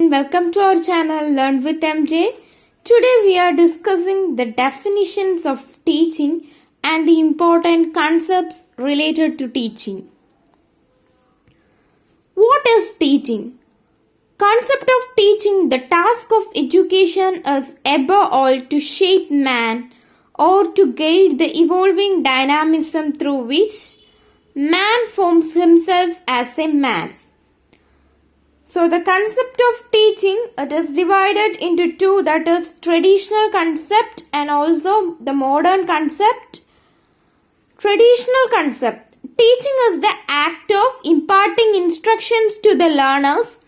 and welcome to our channel Learn with MJ. Today we are discussing the definitions of teaching and the important concepts related to teaching. What is teaching? Concept of teaching, the task of education is above all to shape man or to guide the evolving dynamism through which man forms himself as a man. So the concept of teaching, it is divided into two, that is traditional concept and also the modern concept. Traditional concept. Teaching is the act of imparting instructions to the learners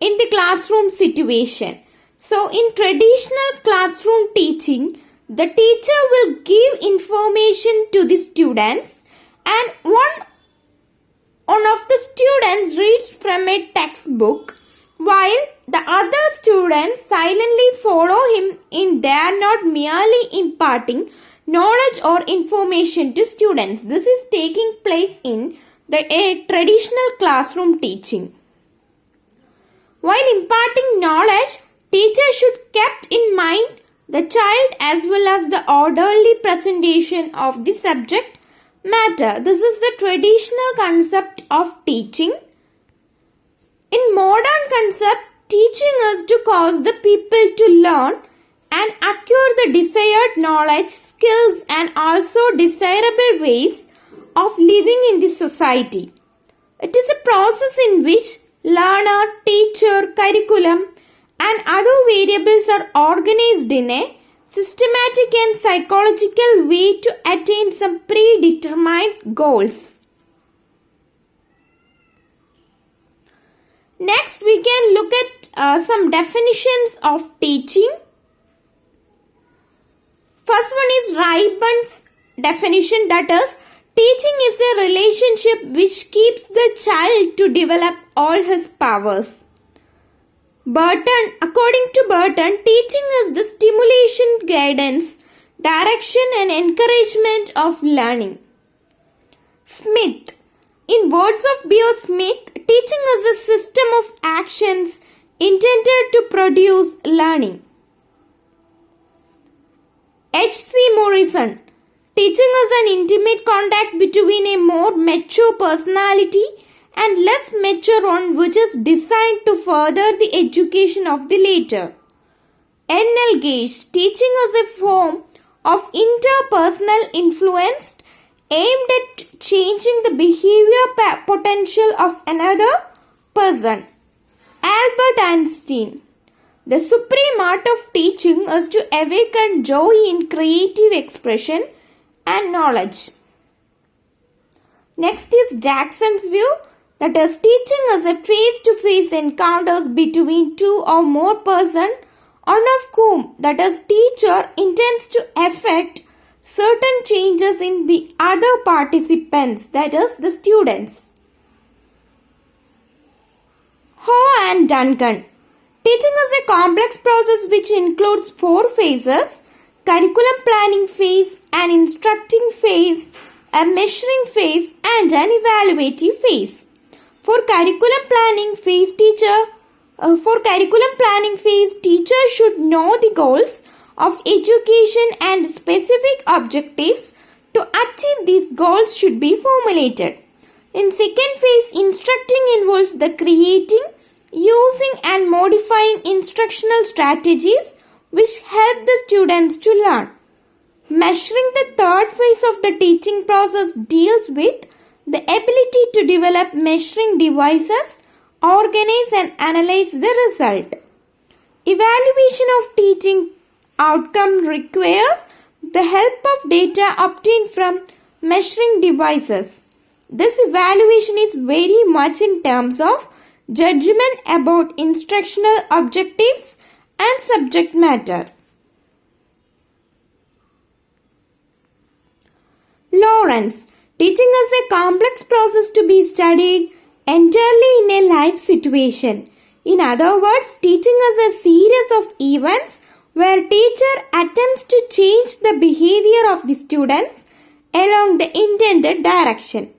in the classroom situation. So in traditional classroom teaching, the teacher will give information to the students and one of the students reads from a textbook while the other students silently follow him in. They are not merely imparting knowledge or information to students. This is taking place in a traditional classroom teaching. While imparting knowledge, teacher should keep in mind the child as well as the orderly presentation of the subject matter. This is the traditional concept of teaching. In modern concept, teaching is to cause the people to learn and acquire the desired knowledge, skills and also desirable ways of living in the society. It is a process in which learner, teacher, curriculum and other variables are organized in a systematic and psychological way to attain some predetermined goals. Next, we can look at some definitions of teaching. First one is Raibon's definition, that is, teaching is a relationship which keeps the child to develop all his powers. Burton, according to Burton, teaching is the stimulation, guidance, direction and encouragement of learning. Smith, in words of B.O. Smith, teaching is a system of actions intended to produce learning. H.C. Morrison, teaching is an intimate contact between a more mature personality and less mature one which is designed to further the education of the later. N.L. Gage, teaching is a form of interpersonal influence aimed at changing the behavior potential of another person. Albert Einstein, the supreme art of teaching is to awaken joy in creative expression and knowledge. Next is Jackson's view, that is, teaching is a face-to-face encounters between two or more persons, one of whom, that is, teacher, intends to effect certain changes in the other participants, that is, the students. Ho and Duncan, teaching is a complex process which includes 4 phases: curriculum planning phase, an instructing phase, a measuring phase and an evaluative phase. For curriculum planning phase, teacher should know the goals of education and specific objectives. To achieve these goals should be formulated. In second phase, instructing involves the creating, using and modifying instructional strategies which help the students to learn. Measuring, the third phase of the teaching process, deals with the ability to develop measuring devices, organize and analyze the result. Evaluation of teaching outcome requires the help of data obtained from measuring devices. This evaluation is very much in terms of judgment about instructional objectives and subject matter. Lawrence, teaching is a complex process to be studied entirely in a live situation. In other words, teaching is a series of events where teacher attempts to change the behavior of the students along the intended direction.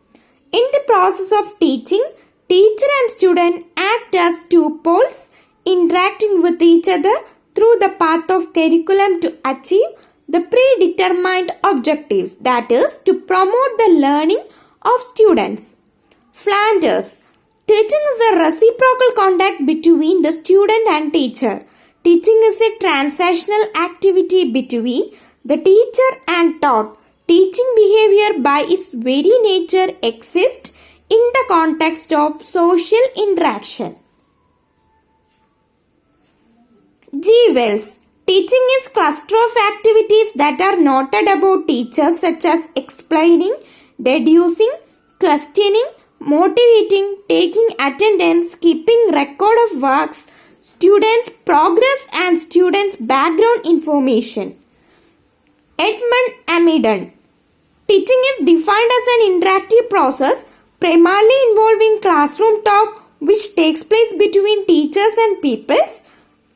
In the process of teaching, teacher and student act as two poles interacting with each other through the path of curriculum to achieve the predetermined objectives, that is, to promote the learning of students. Flanders. Teaching is a reciprocal contact between the student and teacher. Teaching is a transactional activity between the teacher and taught. Teaching behavior by its very nature exists in the context of social interaction. G. Wells. Teaching is cluster of activities that are noted about teachers such as explaining, deducing, questioning, motivating, taking attendance, keeping record of works, students' progress and students' background information. Edmund Amidon. Teaching is defined as an interactive process primarily involving classroom talk which takes place between teachers and pupils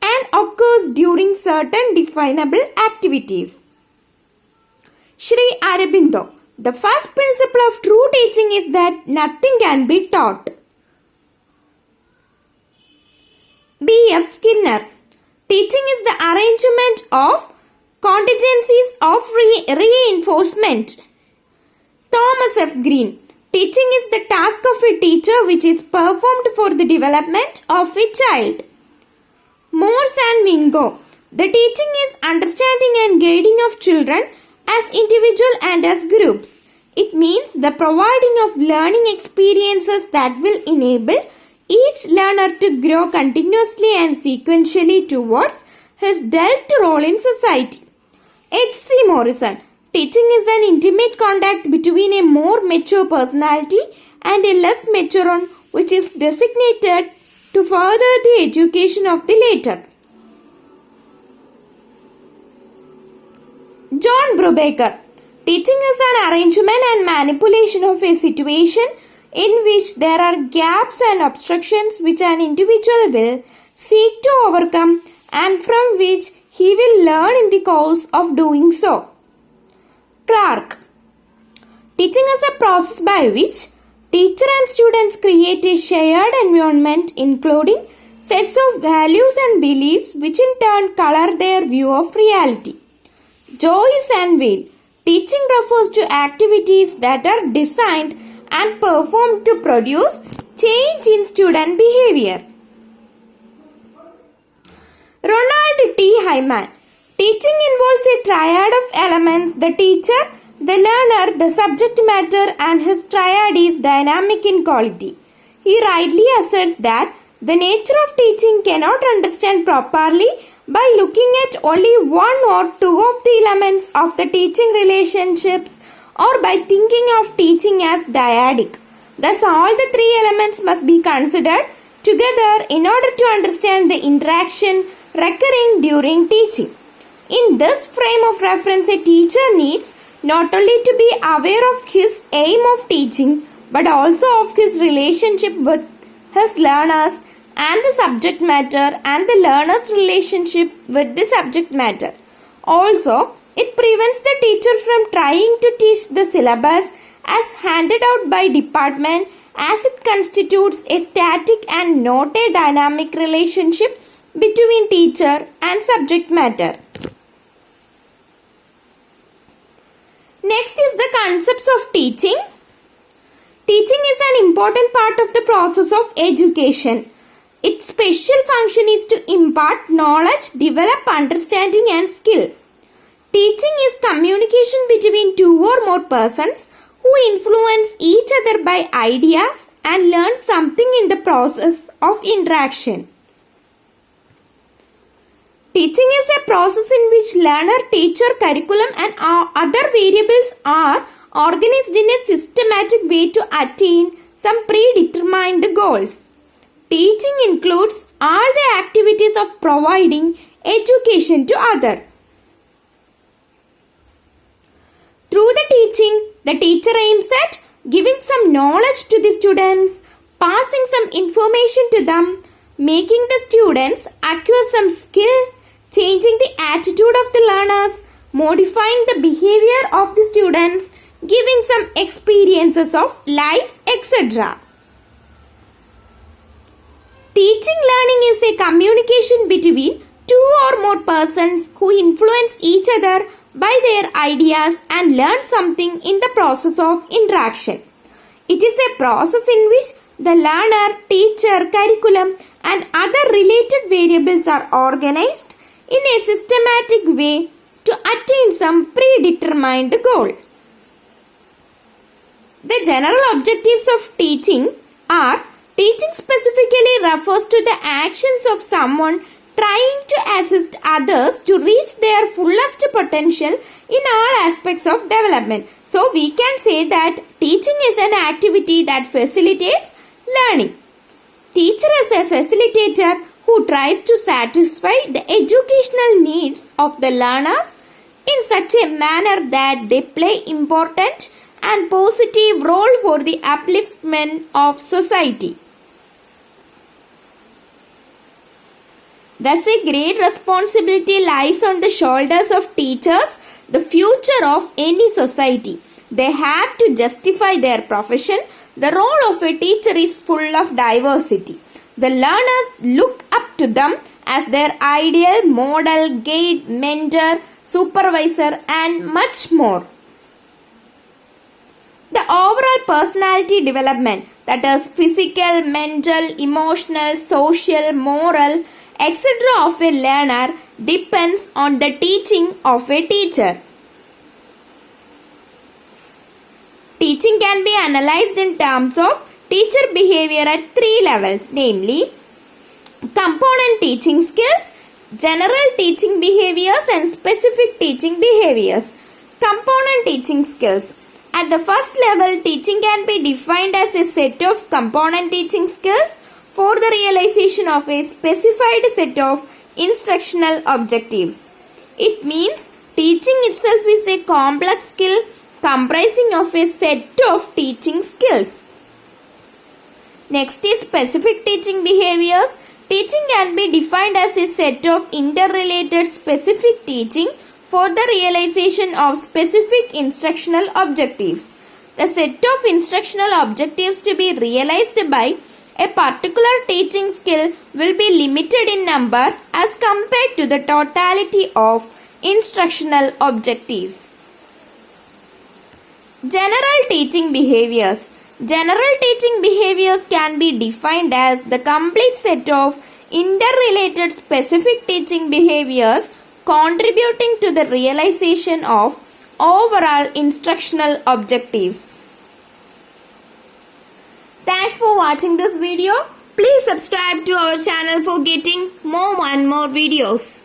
and occurs during certain definable activities. Sri Aurobindo. The first principle of true teaching is that nothing can be taught. B.F. Skinner. Teaching is the arrangement of contingencies of reinforcement. Thomas F. Green. Teaching is the task of a teacher which is performed for the development of a child. Morse and Mingo. The teaching is understanding and guiding of children as individual and as groups. It means the providing of learning experiences that will enable each learner to grow continuously and sequentially towards his dealt role in society. H.C. Morrison. Teaching is an intimate contact between a more mature personality and a less mature one which is designated to further the education of the latter. John Brubaker. Teaching is an arrangement and manipulation of a situation in which there are gaps and obstructions which an individual will seek to overcome and from which he will learn in the course of doing so. Clark. Teaching is a process by which teacher and students create a shared environment including sets of values and beliefs which in turn color their view of reality. Joyce and Weil. Teaching refers to activities that are designed and performed to produce change in student behavior. Ronald T. Hyman. Teaching involves a triad of elements: the teacher, the learner, the subject matter, and his triad is dynamic in quality. He rightly asserts that the nature of teaching cannot understand properly by looking at only one or two of the elements of the teaching relationships or by thinking of teaching as dyadic. Thus, all the three elements must be considered together in order to understand the interaction recurring during teaching. In this frame of reference, a teacher needs not only to be aware of his aim of teaching but also of his relationship with his learners and the subject matter and the learner's relationship with the subject matter. Also, it prevents the teacher from trying to teach the syllabus as handed out by department, as it constitutes a static and not a dynamic relationship between teacher and subject matter. Next is the concepts of teaching. Teaching is an important part of the process of education. Its special function is to impart knowledge, develop understanding and skill. Teaching is communication between two or more persons who influence each other by ideas and learn something in the process of interaction. Teaching is a process in which learner, teacher, curriculum and other variables are organized in a systematic way to attain some predetermined goals. Teaching includes all the activities of providing education to others. Through the teaching, the teacher aims at giving some knowledge to the students, passing some information to them, making the students acquire some skill, changing the attitude of the learners, modifying the behavior of the students, giving some experiences of life, etc. Teaching learning is a communication between two or more persons who influence each other by their ideas and learn something in the process of interaction. It is a process in which the learner, teacher, curriculum and other related variables are organized in a systematic way to attain some predetermined goal. The general objectives of teaching are: teaching specifically refers to the actions of someone trying to assist others to reach their fullest potential in all aspects of development. So we can say that teaching is an activity that facilitates learning. Teacher is a facilitator who tries to satisfy the educational needs of the learners in such a manner that they play important and positive role for the upliftment of society. Thus, a great responsibility lies on the shoulders of teachers, the future of any society. They have to justify their profession. The role of a teacher is full of diversity. The learners look up to them as their ideal model, guide, mentor, supervisor, and much more. The overall personality development, that is physical, mental, emotional, social, moral, etc. of a learner depends on the teaching of a teacher. Teaching can be analyzed in terms of teacher behavior at three levels, namely component teaching skills, general teaching behaviors and specific teaching behaviors. Component teaching skills. At the first level, teaching can be defined as a set of component teaching skills for the realization of a specified set of instructional objectives. It means teaching itself is a complex skill comprising of a set of teaching skills. Next is specific teaching behaviors. Teaching can be defined as a set of interrelated specific teaching for the realization of specific instructional objectives. The set of instructional objectives to be realized by a particular teaching skill will be limited in number as compared to the totality of instructional objectives. General teaching behaviors. General teaching behaviors can be defined as the complete set of interrelated specific teaching behaviors contributing to the realization of overall instructional objectives. Thanks for watching this video. Please subscribe to our channel for getting more and more videos.